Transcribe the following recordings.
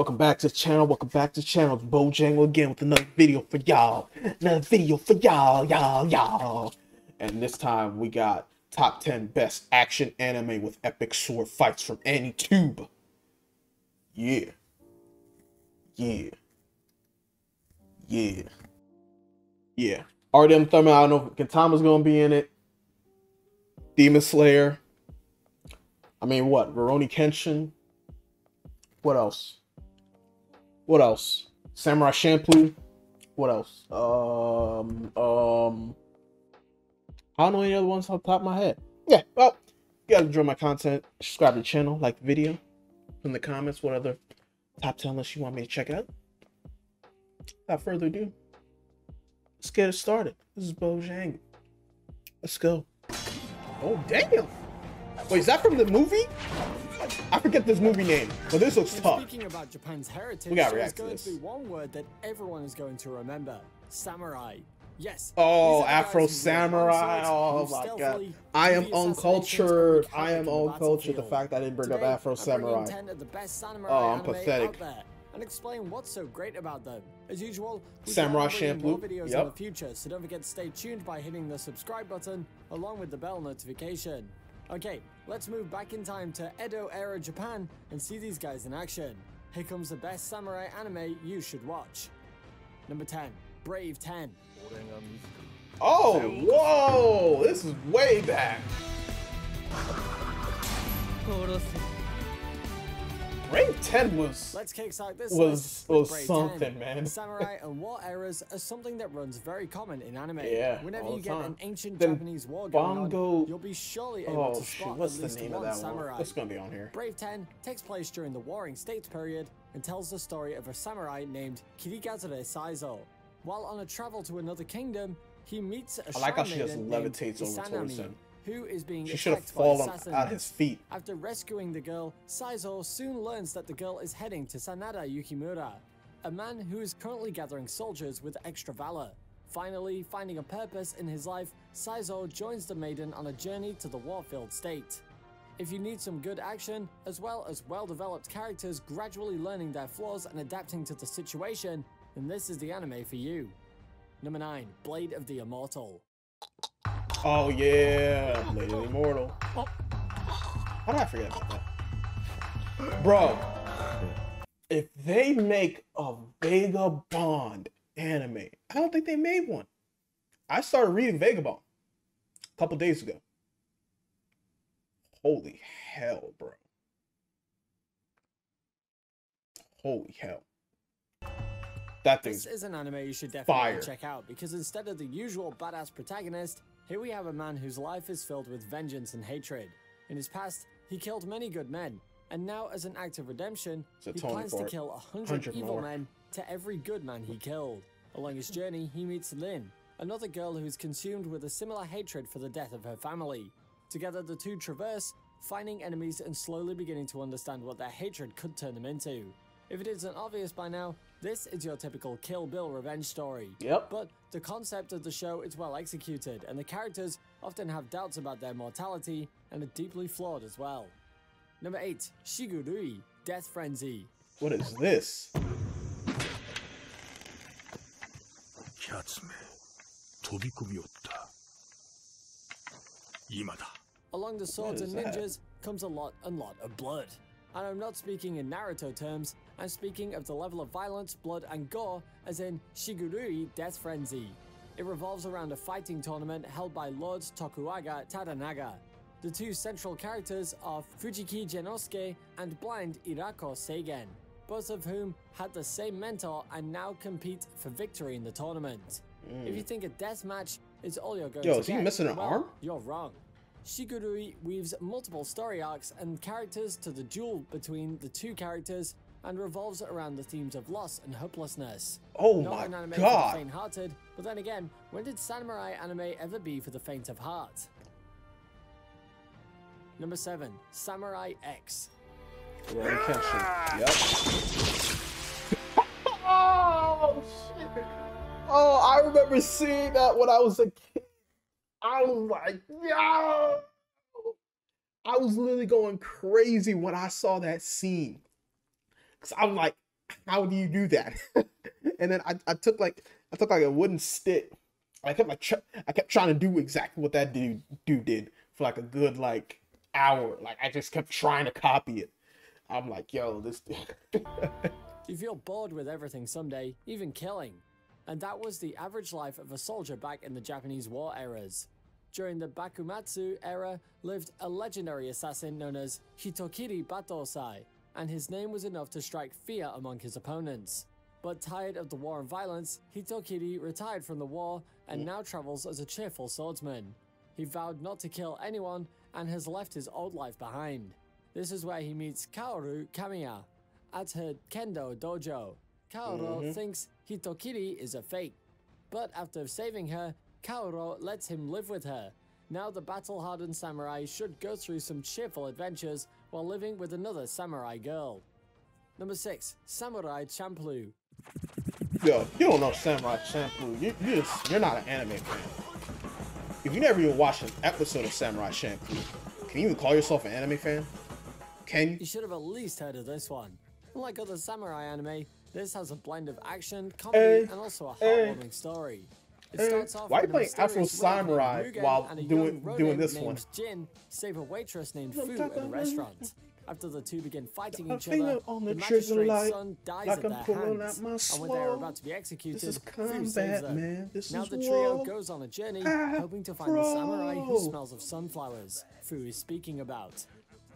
Welcome back to the channel. Welcome back to the channel. It's Bojangle again with another video for y'all. Another video for y'all. And this time we got top 10 best action anime with epic sword fights from AniTube. Yeah. RDM thumbnail. I don't know if Gintama's gonna be in it. Demon Slayer. I mean, what? Rurouni Kenshin. What else? Samurai Champloo. What else? I don't know any other ones off the top of my head. Yeah, well, you guys enjoy my content. Subscribe to the channel, like the video. In the comments, what other top 10 lists you want me to check out. Without further ado, let's get it started. This is Bojangle. Let's go. Oh, damn. Wait, is that from the movie? I forget this movie name, but this looks tough. Speaking about Japan's heritage, We gotta react to there's this. going to be one word that everyone is going to remember: samurai. Yes. Oh, these are the guys Afro who wield Samurai. swords, Oh move my god. stealthily, I am do the uncultured. assassinations, I am and wreak havoc in the uncultured. The battlefield. fact that I didn't bring up Today, Afro I'm bringing Samurai. 10 of the best samurai Oh, I'm anime pathetic. out there and explain what's so great about them. As usual, we Samurai plan on bringing more Champloo. videos in Yep. the future, so don't forget to stay tuned by hitting the subscribe button along with the bell notification. Okay, let's move back in time to Edo era Japan and see these guys in action. Here comes the best samurai anime you should watch. Number 10, Brave 10. Oh, whoa! This is way back. Brave 10 was Let's kickstart this was list with Brave something, 10. man. Samurai and war eras are something that runs very common in anime. Yeah, Whenever all you the get time. an ancient Then Japanese war going Bongo- on, you'll be surely able Oh to shoot, spot what's at the least name of one that samurai. one? It's gonna be on here. Brave 10 takes place during the Warring States period and tells the story of a samurai named Kirigazure Saizo. While on a travel to another kingdom, he meets a I like how shrine she just maiden named levitates over towards Isanami, him. who is being She should have attacked by fallen assassins. at his feet. After rescuing the girl, Saizo soon learns that the girl is heading to Sanada Yukimura, a man who is currently gathering soldiers with extra valor. Finally, finding a purpose in his life, Saizo joins the maiden on a journey to the Warfield state. If you need some good action, as well as well-developed characters gradually learning their flaws and adapting to the situation, then this is the anime for you. Number 9, Blade of the Immortal. Oh yeah, Blade of the Immortal. How did I forget about that? Bro, if they make a Vagabond anime, I don't think they made one. I started reading Vagabond a couple days ago. Holy hell, bro. Holy hell. That thing's This is an anime you should definitely fire. check out because instead of the usual badass protagonist, here we have a man whose life is filled with vengeance and hatred. In his past, he killed many good men, and now as an act of redemption, It's he atoning plans to for it. kill 100 100 evil more. men to every good man he killed. Along his journey, he meets Lin, another girl who is consumed with a similar hatred for the death of her family. Together, the two traverse, finding enemies and slowly beginning to understand what their hatred could turn them into. If it isn't obvious by now, this is your typical Kill Bill revenge story. Yep. But the concept of the show is well executed, and the characters often have doubts about their mortality and are deeply flawed as well. Number 8, Shigurui, Death Frenzy. What is this? やつめ飛び込みおった今だ Along the swords What and is that? ninjas comes a lot of blood. And I'm not speaking in Naruto terms, I'm speaking of the level of violence, blood, and gore, as in Shigurui Death Frenzy. It revolves around a fighting tournament held by Lords Tokugawa Tadanaga. The two central characters are Fujiki Genosuke and blind Irako Seigen, both of whom had the same mentor and now compete for victory in the tournament. If you think a death match is all you're going Yo, to is he get, missing an well, arm? you're wrong. Shigurui weaves multiple story arcs and characters to the duel between the two characters and revolves around the themes of loss and hopelessness. Oh Not my an anime for god. the faint-hearted, but then again, when did samurai anime ever be for the faint of heart? Number 7, Samurai X. Rurouni Kenshin. Yep. Oh shit. Oh, I remember seeing that when I was a kid. I was like, yo! I was literally going crazy when I saw that scene. Cause I'm like, how do you do that? And then I took like a wooden stick. I kept I kept trying to do exactly what that dude did for like a good like hour. Like I just kept trying to copy it. I'm like, yo, this. You feel bored with everything someday, even killing. And that was the average life of a soldier back in the Japanese war eras. During the Bakumatsu era lived a legendary assassin known as Hitokiri Batosai, and his name was enough to strike fear among his opponents. But tired of the war and violence, Hitokiri retired from the war and now travels as a cheerful swordsman. He vowed not to kill anyone and has left his old life behind. This is where he meets Kaoru Kamiya at her kendo dojo. Kaoru thinks Hitokiri is a fake, but after saving her, Kaoru lets him live with her. Now the battle-hardened samurai should go through some cheerful adventures while living with another samurai girl. Number 6. Samurai Champloo. Yo, you don't know Samurai Champloo. You're not an anime fan. If you never even watched an episode of Samurai Champloo, can you even call yourself an anime fan? Can you? You should have at least heard of this one. Unlike other samurai anime, this has a blend of action, comedy, and also a heartwarming story. It starts off why are you with a playing Afro mysterious villain Samurai named Mugen while and a doing young this ronin one? named Jin save a waitress named Fu at a restaurant. After the two begin fighting each finger other, on the the trigger magistrate's light, son dies like at I'm their pulling hands, out my and when they are sword. about to be executed, This is Fu saves combat, them. man. This Now is the trio war. goes on a journey, hoping to find the samurai who smells of sunflowers Fu is speaking about.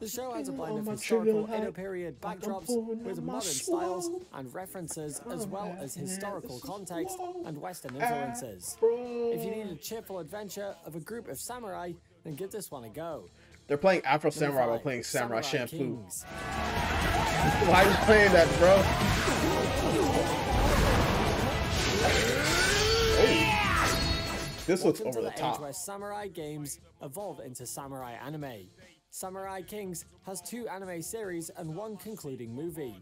The show has a blend of historical Edo period backdrops with modern styles and references, as well as historical context and Western influences. If you need a cheerful adventure of a group of samurai, then give this one a go. They're playing Afro Number Samurai while 5, playing Samurai Champloo. Kings. Why are you playing that, bro? Oh. This looks Welcome over to the age top. where samurai games evolve into samurai anime. Samurai Kings has 2 anime series and 1 concluding movie.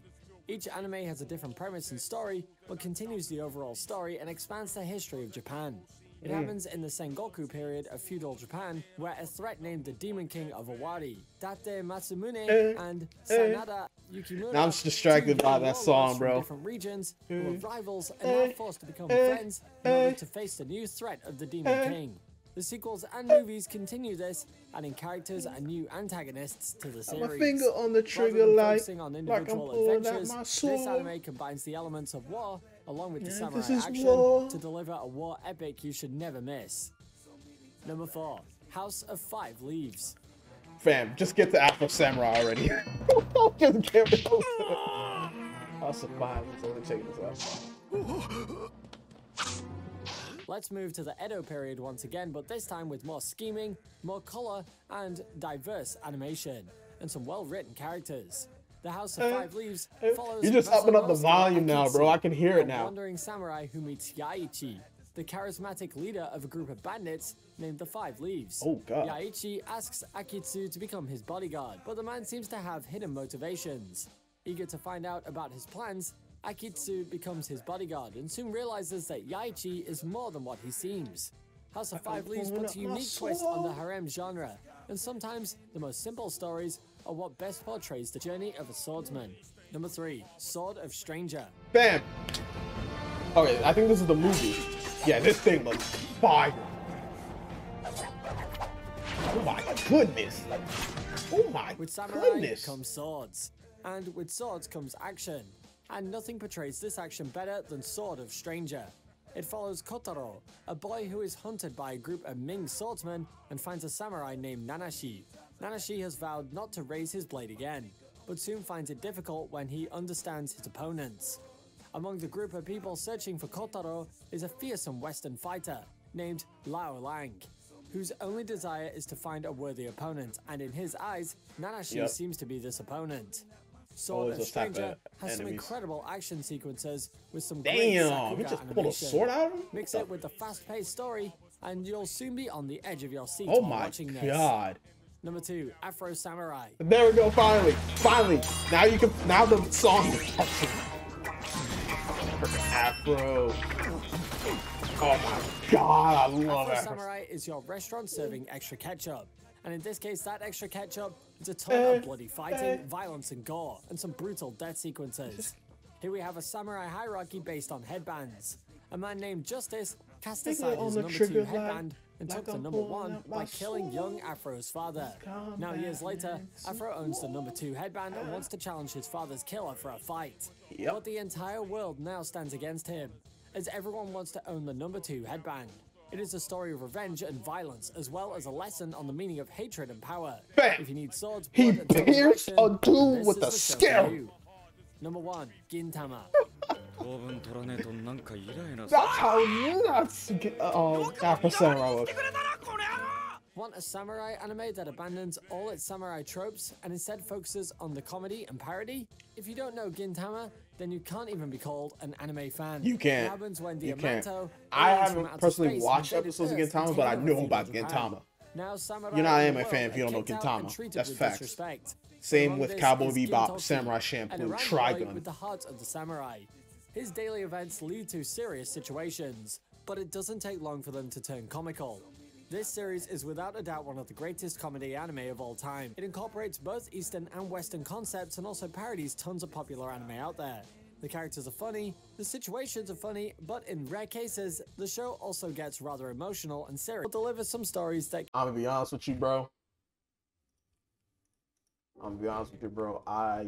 Each anime has a different premise and story, but continues the overall story and expands the history of Japan. It happens in the Sengoku period of feudal Japan, where a threat named the Demon King of Owari, Date Masamune, and Sanada Yukimura, Now I'm just distracted two by young that warlords song, from bro. different regions who are rivals and now forced to become friends in order to face the new threat of the Demon King. The sequels and movies continue this, adding characters and new antagonists to the series. My finger on the trigger Rather than light, focusing on like individual I'm pulling out adventures, my this sword. anime combines the elements of war along with the samurai this is action war. to deliver a war epic you should never miss. Number 4. House of 5 Leaves. Fam, just get to Afro Samurai already. Just get me over it. I'll survive. It's only taking this out. Let's move to the Edo period once again, but this time with more scheming, more color, and diverse animation, and some well-written characters. The House of 5 Leaves follows You're just upping up the Masarosuke volume now, bro. I can hear it a now. wandering samurai who meets Yaichi, the charismatic leader of a group of bandits named the 5 Leaves. Oh, God. Yaichi asks Akitsu to become his bodyguard, but the man seems to have hidden motivations. Eager to find out about his plans, Akitsu becomes his bodyguard and soon realizes that Yaichi is more than what he seems. House of 5 Leaves puts a unique twist on the harem genre, and sometimes the most simple stories are what best portrays the journey of a swordsman. Number 3. Sword of Stranger. Bam. Okay, I think this is the movie. Yeah, this thing looks fire. Oh my goodness. Oh my With samurai goodness. comes swords, and with swords comes action. And nothing portrays this action better than Sword of Stranger. It follows Kotaro, a boy who is hunted by a group of Ming swordsmen and finds a samurai named Nanashi. Nanashi has vowed not to raise his blade again, but soon finds it difficult when he understands his opponents. Among the group of people searching for Kotaro is a fearsome Western fighter named Lao Lang, whose only desire is to find a worthy opponent, and in his eyes, Nanashi seems to be this opponent. Sword Always of those type Stranger of has some enemies. incredible action sequences with some great Damn, Sakuga he just pulled a animation. sword out of him? Mix it with the fast-paced story, and you'll soon be on the edge of your seat Oh while my watching this. god. Number 2, Afro Samurai. There we go, finally. Finally. Now you can, now the song is touching. Afro. Oh my god, I love Afro Afro. Samurai is your restaurant serving extra ketchup. And in this case, that extra ketchup is a ton of bloody fighting, violence, and gore, and some brutal death sequences. Here we have a samurai hierarchy based on headbands. A man named Justice cast Think aside on his the number trigger 2 headband and like took the I'm number pulling 1 out my by killing young sword. Afro's father. Come Now, years back, later, man. Afro owns the number 2 headband and wants to challenge his father's killer for a fight. Yep. But the entire world now stands against him, as everyone wants to own the number 2 headband. It is a story of revenge and violence, as well as a lesson on the meaning of hatred and power. Bam! If you need swords, He blood, and total pierced action, a dude then this with is a the show for scalpel. you. Number 1, Gintama. That's how nuts Afro Samurai was. Want a samurai anime that abandons all its samurai tropes and instead focuses on the comedy and parody? If you don't know Gintama, then you can't even be called an anime fan. You can't. It happens when You can't. Diamato I aliens from haven't outer personally space watched invaded episodes of Earth Gintama, and but I taken know over about Japan. Gintama. Now samurai You're not an in the anime fan world if you don't are know kicked out and Gintama. treated That's with facts. disrespect. Same Among with this Cowboy is Bebop, Gintoki, Samurai an Shampoo, Iran boy Trigun. with the heart of the samurai. His daily events lead to serious situations, but it doesn't take long for them to turn comical. This series is without a doubt one of the greatest comedy anime of all time. It incorporates both Eastern and Western concepts and also parodies tons of popular anime out there. The characters are funny, the situations are funny, but in rare cases, the show also gets rather emotional and serious. It delivers some stories that I'm gonna be honest with you, bro. I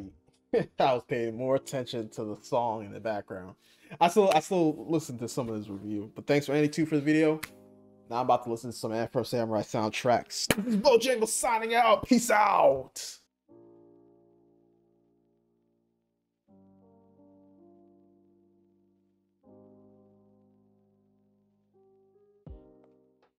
I was paying more attention to the song in the background. I still listen to some of this review, but thanks for Andy2 for the video. Now I'm about to listen to some Afro Samurai soundtracks. This is Bojangles signing out. Peace out.